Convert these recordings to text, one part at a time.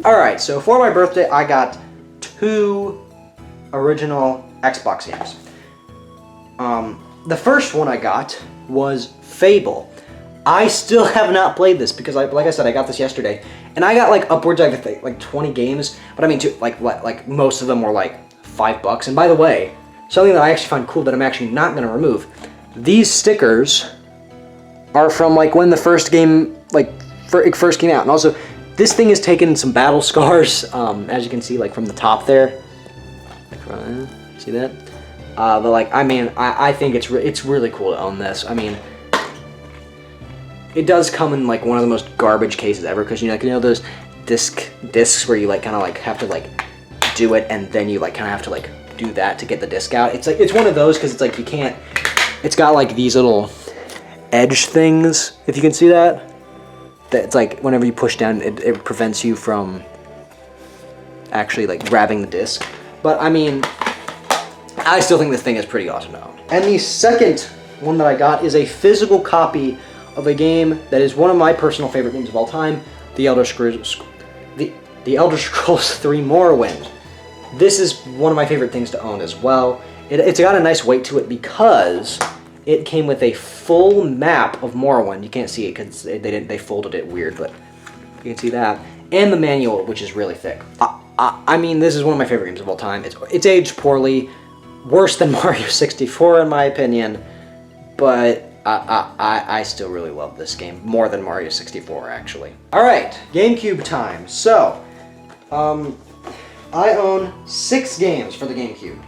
Alright, so for my birthday, I got 2 original Xbox games. The first one I got was Fable. I still have not played this because, like I said, I got this yesterday, and I got like upwards of like 20 games. But I mean, like most of them were like $5. And by the way, something that I actually find cool that I'm actually not going to remove. These stickers are from like when the first game first came out, and also this thing has taken some battle scars, as you can see, like from the top there. See that? But like, I mean, I think it's really cool to own this. I mean, it does come in like one of the most garbage cases ever, because you know those discs where you like kind of like have to like do it, and then you like kind of have to like do that to get the disc out. It's like, it's one of those because it's like you can't. It's got like these little edge things, if you can see that. It's like whenever you push down, it prevents you from actually like grabbing the disc. But I mean, I still think this thing is pretty awesome to own. And the second one that I got is a physical copy of a game that is one of my personal favorite games of all time, The Elder Scrolls 3 Morrowind. This is one of my favorite things to own as well. It's got a nice weight to it because it came with a full map of Morrowind. You can't see it because they folded it weird, but you can see that. And the manual, which is really thick. I mean, this is one of my favorite games of all time. It's aged poorly, worse than Mario 64 in my opinion, but I still really love this game more than Mario 64 actually. All right, GameCube time. So, I own 6 games for the GameCube.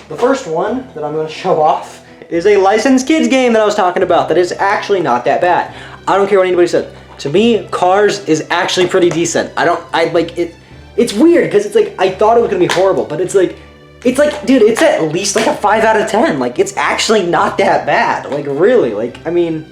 The first one that I'm going to show off is a licensed kids game that I was talking about that is actually not that bad. I don't care what anybody says. To me, Cars is actually pretty decent. I like it. It's weird because it's like, I thought it was going to be horrible, but it's like, dude, it's at least like a 5 out of 10. Like, it's actually not that bad. Like, really, like, I mean,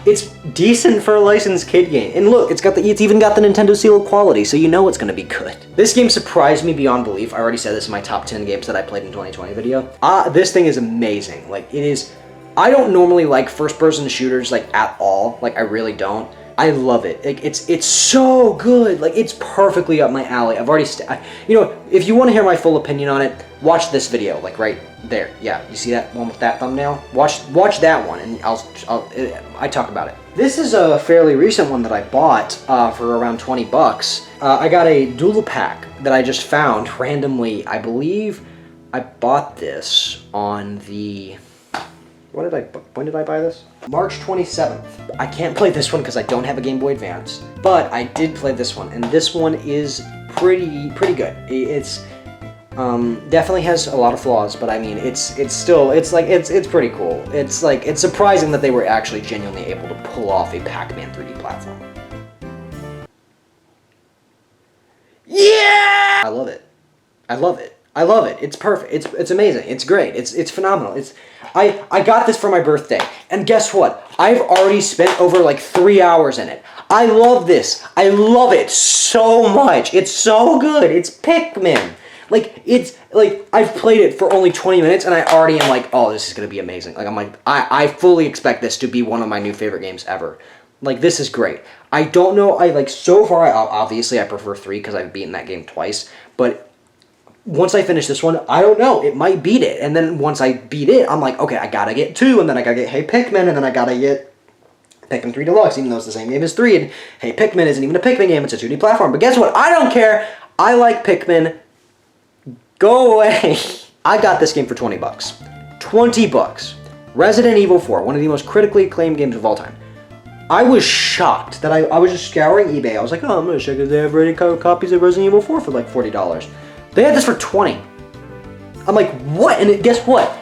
it's decent for a licensed kid game. And look, it's even got the Nintendo seal of quality, so you know it's gonna be good. This game surprised me beyond belief. I already said this in my top 10 games that I played in 2020 video. This thing is amazing. Like, it is. I don't normally like first-person shooters like at all. Like, I really don't. I love it. Like, it's so good. Like, it's perfectly up my alley. I've already, you know, if you want to hear my full opinion on it, watch this video, like right there. Yeah, you see that one with that thumbnail? Watch that one, and I talk about it. This is a fairly recent one that I bought for around $20. I got a dual pack that I just found randomly. I believe I bought this on the. When did I buy this? March 27th. I can't play this one because I don't have a Game Boy Advance, but I did play this one, and this one is pretty good. It's definitely has a lot of flaws, but I mean, it's pretty cool. It's surprising that they were actually genuinely able to pull off a Pac-Man 3D platform. Yeah! I love it. I love it. I love it. It's perfect. It's amazing. It's great. It's phenomenal. I got this for my birthday, and guess what? I've already spent over like 3 hours in it. I love this. I love it so much. It's so good. It's Pikmin. Like, it's like I've played it for only 20 minutes, and I already am like, oh, this is gonna be amazing. Like, I'm like, I fully expect this to be one of my new favorite games ever. Like, this is great. I don't know. So far, obviously I prefer 3 because I've beaten that game twice, but. Once I finish this one, I don't know, it might beat it. And then once I beat it, I'm like, okay, I gotta get 2, and then I gotta get Hey Pikmin, and then I gotta get Pikmin 3 Deluxe, even though it's the same game as 3, and Hey Pikmin isn't even a Pikmin game, it's a 2D platform. But guess what? I don't care! I like Pikmin. Go away! I got this game for $20. $20. Resident Evil 4, one of the most critically acclaimed games of all time. I was shocked that I was just scouring eBay. I was like, oh, I'm gonna check if they have any copies of Resident Evil 4 for like $40. They had this for $20. I'm like, what? And guess what?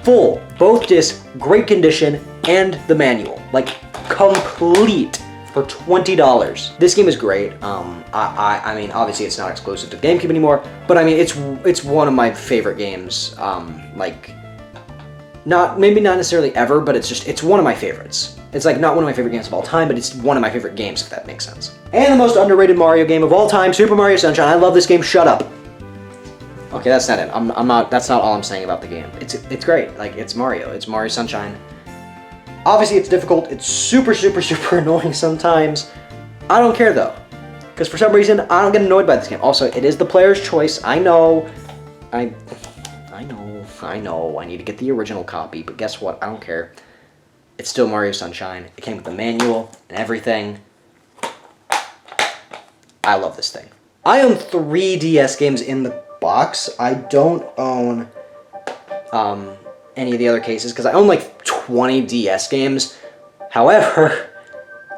Full, both discs, great condition, and the manual. Like, complete for $20. This game is great. I mean, obviously it's not exclusive to GameCube anymore, but I mean, it's one of my favorite games. Like, maybe not necessarily ever, but it's one of my favorites. It's like not one of my favorite games of all time, but it's one of my favorite games, if that makes sense. And the most underrated Mario game of all time, Super Mario Sunshine. I love this game. Shut up. Okay, that's not it. I'm not. That's not all I'm saying about the game. It's great. Like, it's Mario. It's Mario Sunshine. Obviously, it's difficult. It's super annoying sometimes. I don't care though. Because for some reason, I don't get annoyed by this game. Also, it is the player's choice. I know. I know. I need to get the original copy, but guess what? I don't care. It's still Mario Sunshine. It came with the manual and everything. I love this thing. I own 3 DS games in the box. I don't own any of the other cases because I own like 20 DS games. However,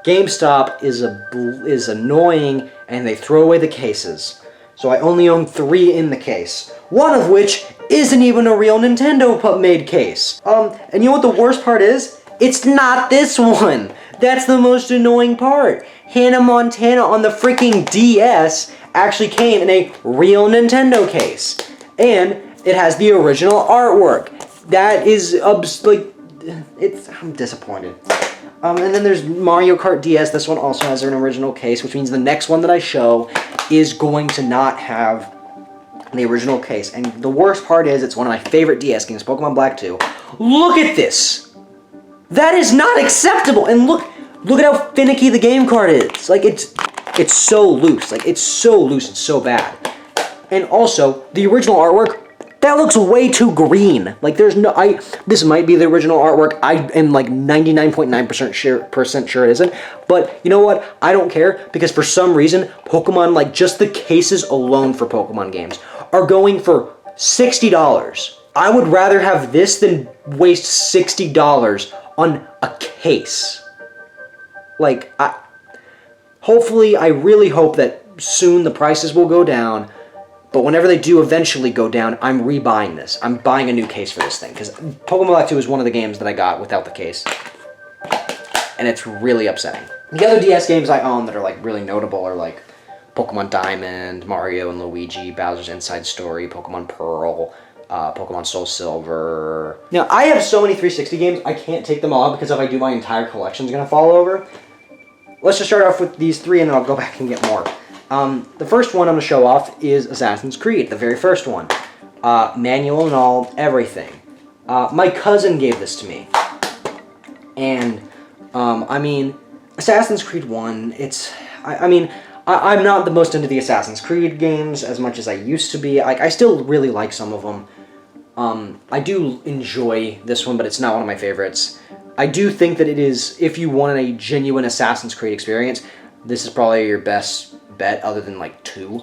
GameStop is annoying and they throw away the cases. So I only own 3 in the case. One of which isn't even a real Nintendo made case. And you know what the worst part is? It's not this one. That's the most annoying part. Hannah Montana on the freaking DS actually came in a real Nintendo case. And it has the original artwork. That is, I'm disappointed. And then there's Mario Kart DS. This one also has an original case, which means the next one that I show is going to not have the original case. And the worst part is, it's one of my favorite DS games, Pokemon Black 2. Look at this! That is not acceptable! And look at how finicky the game card is. Like, it's so loose. Like, it's so loose, it's so bad. And also, the original artwork, that looks way too green. Like, there's no, this might be the original artwork. I am like 99.9% sure it isn't. But you know what? I don't care because for some reason, Pokemon, like just the cases alone for Pokemon games are going for $60. I would rather have this than waste $60 on a case. Like, hopefully, I really hope that soon the prices will go down. But whenever they do eventually go down, I'm rebuying this. I'm buying a new case for this thing. Because Pokemon Black 2 is one of the games that I got without the case. And it's really upsetting. The other DS games I own that are like really notable are like Pokemon Diamond, Mario and Luigi, Bowser's Inside Story, Pokemon Pearl, Pokemon Soul Silver. Now, I have so many 360 games, I can't take them all because if I do, my entire collection is going to fall over. Let's just start off with these 3 and then I'll go back and get more. The first one I'm going to show off is Assassin's Creed, the very first one. Manual and all, everything. My cousin gave this to me. And, I mean, Assassin's Creed 1, I'm not the most into the Assassin's Creed games as much as I used to be. Like, I still really like some of them. I do enjoy this one, but it's not one of my favorites. I do think that it is, if you want a genuine Assassin's Creed experience, this is probably your best bet other than like 2,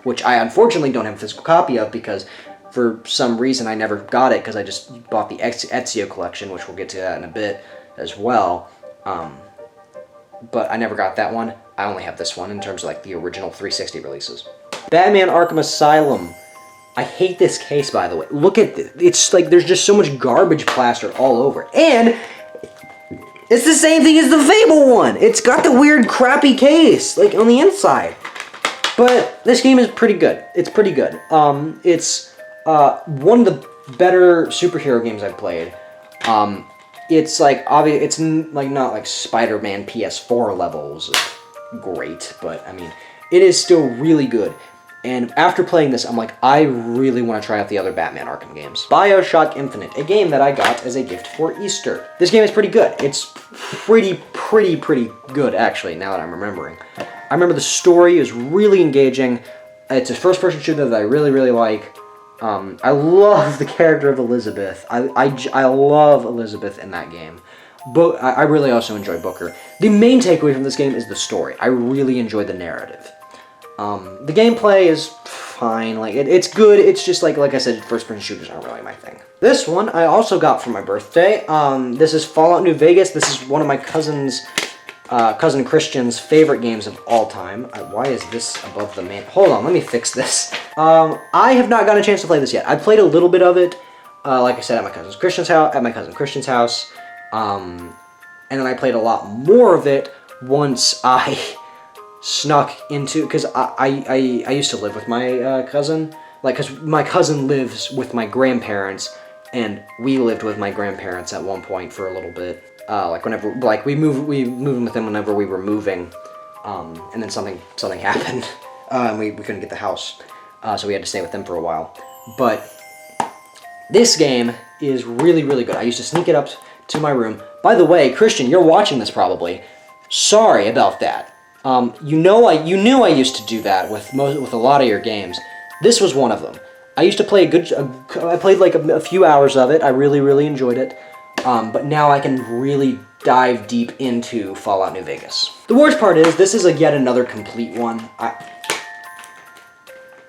which I unfortunately don't have a physical copy of because for some reason I never got it because I just bought the Ezio collection, which we'll get to that in a bit as well. But I never got that one. I only have this one in terms of like the original 360 releases. Batman Arkham Asylum. I hate this case, by the way. Look at this. It's like there's just so much garbage plastered all over. And it's the same thing as the Fable one. It's got the weird, crappy case, like, on the inside. But this game is pretty good. It's pretty good. It's one of the better superhero games I've played. It's like, obviously, it's like not like Spider-Man PS4 levels of great, but I mean, it is still really good. And after playing this, I'm like, I really want to try out the other Batman Arkham games. Bioshock Infinite, a game that I got as a gift for Easter. This game is pretty good. It's pretty good, actually, now that I'm remembering. I remember the story is really engaging. It's a first-person shooter that I really like. I love the character of Elizabeth. I love Elizabeth in that game. But I really also enjoy Booker. The main takeaway from this game is the story. I really enjoy the narrative. The gameplay is fine, like, it's good, it's just like I said, first-person shooters aren't really my thing. This one I also got for my birthday. This is Fallout New Vegas. This is one of my cousin Christian's favorite games of all time. Why is this above the main? Hold on, let me fix this. I have not gotten a chance to play this yet. I played a little bit of it, like I said, at my cousin Christian's house, and then I played a lot more of it once I snuck into, because I used to live with my cousin, like, because my cousin lives with my grandparents, and we lived with my grandparents at one point for a little bit, like whenever, like we moved in with them whenever we were moving, and then something happened, and we couldn't get the house, so we had to stay with them for a while. But this game is really good. I used to sneak it up to my room. By the way, Christian, you're watching this probably. Sorry about that. You knew I used to do that with a lot of your games. This was one of them. I used to play I played like a few hours of it. I really, really enjoyed it. But now I can really dive deep into Fallout New Vegas. The worst part is, this is yet another complete one. I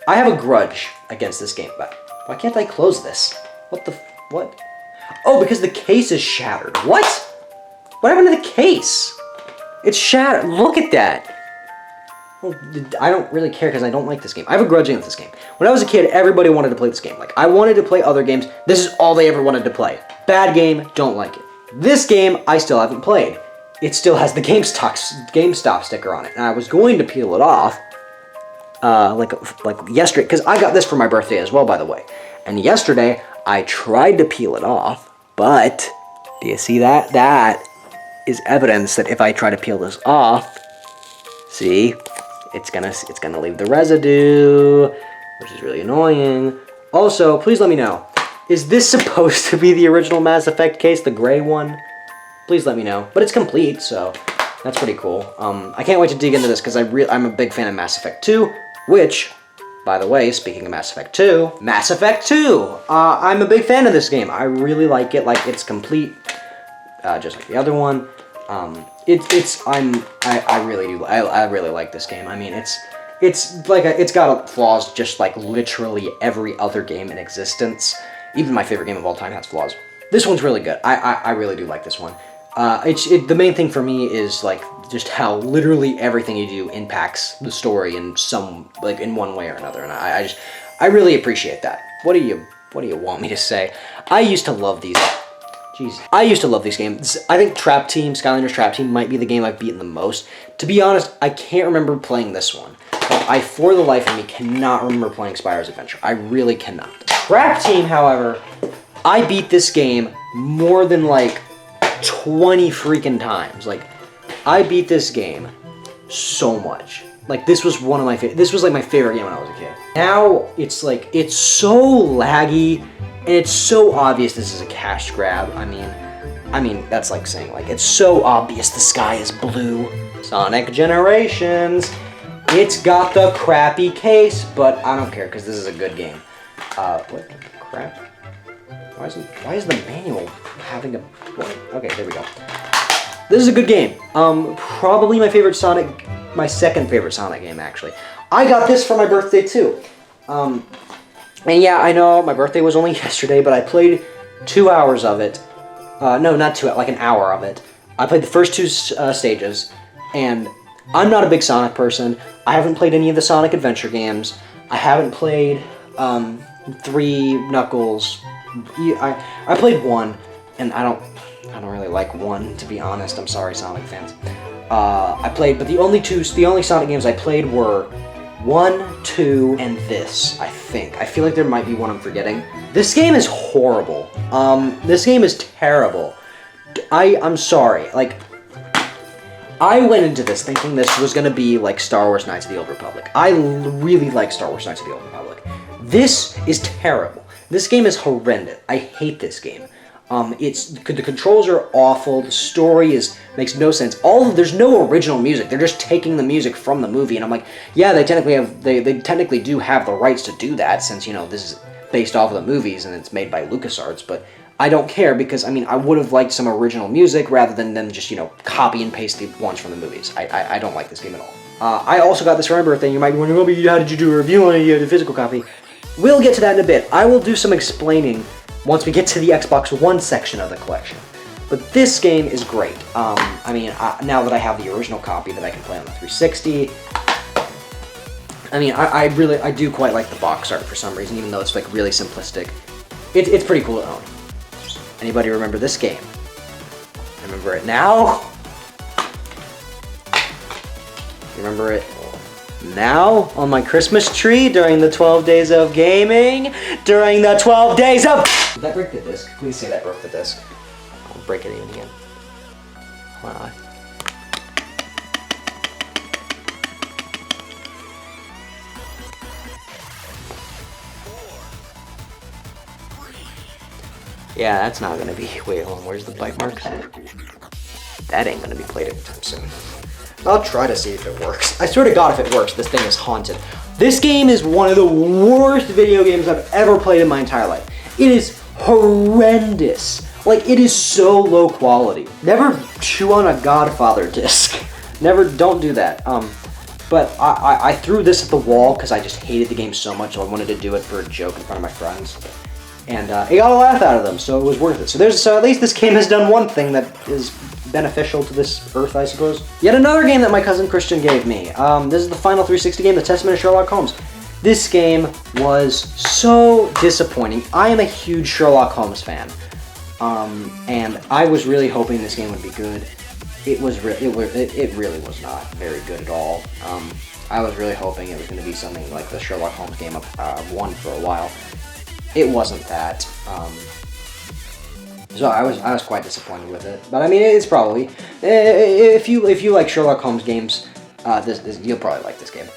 have a grudge against this game, but why can't I close this? What? Oh, because the case is shattered. What? What happened to the case? It's shattered. Look at that. Well, I don't really care because I don't like this game. I have a grudge against this game. When I was a kid, everybody wanted to play this game. Like, I wanted to play other games. This is all they ever wanted to play. Bad game, don't like it. This game, I still haven't played. It still has the GameStop sticker on it. And I was going to peel it off, like yesterday, because I got this for my birthday as well, by the way. And yesterday, I tried to peel it off, but do you see that? That is evidence that if I try to peel this off, see, it's gonna leave the residue, which is really annoying. Also, please let me know, is this supposed to be the original Mass Effect case, the gray one? Please let me know. But it's complete, so that's pretty cool. I can't wait to dig into this because I'm a big fan of Mass Effect 2, which, by the way, speaking of Mass Effect 2, Mass Effect 2! I'm a big fan of this game. I really like it. Like, it's complete, just like the other one. I really do. I really like this game. I mean, it's got flaws just like literally every other game in existence. Even my favorite game of all time has flaws. This one's really good. I really do like this one. The main thing for me is like just how literally everything you do impacts the story in in one way or another, and I really appreciate that. What do you want me to say? I used to love these. Jeez. I used to love these games. I think Skylanders Trap Team might be the game I've beaten the most. To be honest, I can't remember playing this one. I, for the life of me, cannot remember playing Spyro's Adventure. I really cannot. Trap Team, however, I beat this game more than like 20 freaking times. Like, I beat this game so much. Like, this was one of my this was like my favorite game when I was a kid. Now, it's like, it's so laggy, and it's so obvious this is a cash grab. I mean, that's like saying, like, it's so obvious the sky is blue. Sonic Generations. It's got the crappy case, but I don't care, because this is a good game. What the crap? Why is the manual having a... What? Okay, there we go. This is a good game. Probably my second favorite Sonic game, actually. I got this for my birthday, too. And yeah, I know my birthday was only yesterday, but I played 2 hours of it. No, not 2 hours, like an hour of it. I played the first two stages, and I'm not a big Sonic person. I haven't played any of the Sonic Adventure games. I haven't played 3 Knuckles. I played 1, and I don't really like 1, to be honest. I'm sorry, Sonic fans. But the only Sonic games I played were 1, 2, and this, I think. I feel like there might be one I'm forgetting. This game is horrible. This game is terrible. I'm sorry. Like, I went into this thinking this was gonna be like Star Wars Knights of the Old Republic. I really like Star Wars Knights of the Old Republic. This is terrible. This game is horrendous. I hate this game. The controls are awful. The story makes no sense. There's no original music. They're just taking the music from the movie, and I'm like, yeah, they technically do have the rights to do that, since this is based off of the movies and it's made by LucasArts. But I don't care, because I would have liked some original music rather than them just copy and paste the ones from the movies. I don't like this game at all. I also got this for my birthday. And you might be wondering, how did you do a review on it? You had a physical copy. We'll get to that in a bit. I will do some explaining once we get to the Xbox One section of the collection. But this game is great. Now that I have the original copy that I can play on the 360, I do quite like the box art for some reason, even though it's like really simplistic. It's pretty cool to own. Anybody remember this game? Remember it now? Remember it now on my Christmas tree during the 12 days of gaming? During the 12 days of... Did that break the disc? Please say that broke the disc. I'll break it even again. Hold on. Yeah, that's not gonna be... Wait, hold on, where's the bite marks? That ain't gonna be played anytime soon. I'll try to see if it works. I swear to God, if it works, this thing is haunted. This game is one of the worst video games I've ever played in my entire life. It is horrendous. Like, it is so low quality. Never chew on a Godfather disc. Don't do that. But I threw this at the wall because I just hated the game so much, so I wanted to do it for a joke in front of my friends. And it got a laugh out of them, so it was worth it. So at least this game has done one thing that is beneficial to this earth, I suppose. Yet another game that my cousin Christian gave me. This is the final 360 game, The Testament of Sherlock Holmes. This game was so disappointing. I am a huge Sherlock Holmes fan, and I was really hoping this game would be good. It really was not very good at all. I was really hoping it was going to be something like the Sherlock Holmes game I've won for a while. It wasn't that. So I was quite disappointed with it. But I mean, it's probably if you like Sherlock Holmes games, you'll probably like this game.